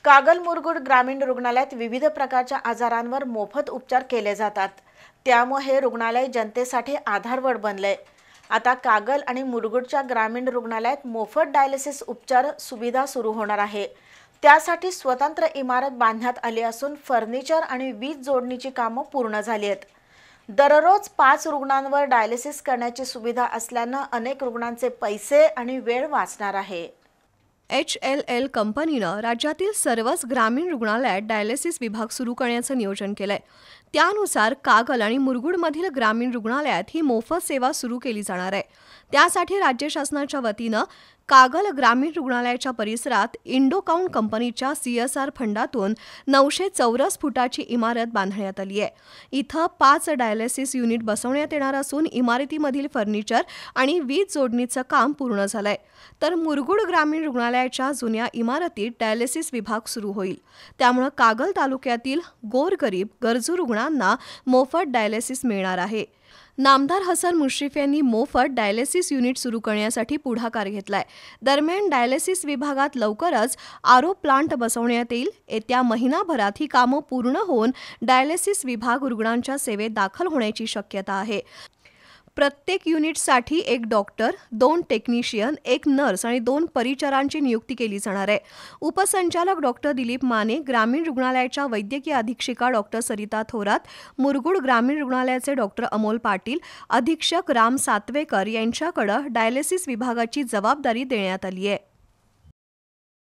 कागल मुरगुड ग्रामीण रुग्णालयात विविध प्रकारच्या आजारांवर मोफत उपचार केले जातात। त्यामुळे हे रुग्णालय जनतेसाठी आधारवड बनले। आता कागल आणि मुरगुडच्या ग्रामीण रुग्णालयात मोफत डायलिसिस उपचार सुविधा सुरू होणार आहे। त्यासाठी स्वतंत्र इमारत बांधण्यात आली असून फर्निचर आणि वीज जोडणीची कामे पूर्ण झाली आहेत। दररोज 5 रुग्णांवर डायलिसिस करण्याची सुविधा असल्याने अनेक रुग्णांचे पैसे आणि वेळ वाचणार आहे। HLL कंपनीनं राज्यातील सर्वच ग्रामीण रुग्णालयात डायलिसिस विभाग सुरू करण्याचं नियोजन केलंय। त्यानुसार कागल आणि मुरगुडमधील ग्रामीण रुग्णालयात ही मोफत सेवा सुरू केली जाणार आहे। त्यासाठी राज्य शासनाच्या वतीनं कागल ग्रामीण रुग्णालयाच्या परिसरात इंडोकाउंट कंपनीच्या CSR फंडातून 900 चौरस फुटाची इमारत बांधण्यात आली आहे। इथं 5 डायलिसिस युनिट बसवण्यात येणार असून इमारतीमधील फर्निचर आणि वीज जोडणीचं काम पूर्ण झालंय। तर मुरगुड ग्रामीण रुग्णालयाच्या जुन्या इमारतीत डायलिसिस विभाग सुरू होईल। त्यामुळे कागल तालुक्यातील गोरगरीब गरजू रुग्णांना मोफत डायलिसिस मिळणार आहे। नामदार हसन मुश्रीफ यांनी मोफत डायलिसिस युनिट सुरू करण्यासाठी पुढाकार घेतलाय। दरम्यान डायलिसिस विभागात लवकरच आरो प्लांट बसवण्यात येईल। येत्या महिनाभरात ही कामं पूर्ण होऊन डायलिसिस विभाग रुग्णांच्या सेवेत दाखल होण्याची शक्यता आहे। प्रत्येक युनिटसाठी 1 डॉक्टर, 2 टेक्निशियन, 1 नर्स आणि 2 परिचारांची नियुक्ती केली जाणार आहे। उपसंचालक डॉक्टर दिलीप माने, ग्रामीण रुग्णालयाच्या वैद्यकीय अधीक्षिका डॉक्टर सरिता थोरात, मुरगुड ग्रामीण रुग्णालयाचे डॉक्टर अमोल पाटील, अधीक्षक राम सातवेकर यांच्याकडे डायलिसिस विभागाची जबाबदारी देण्यात आली आहे।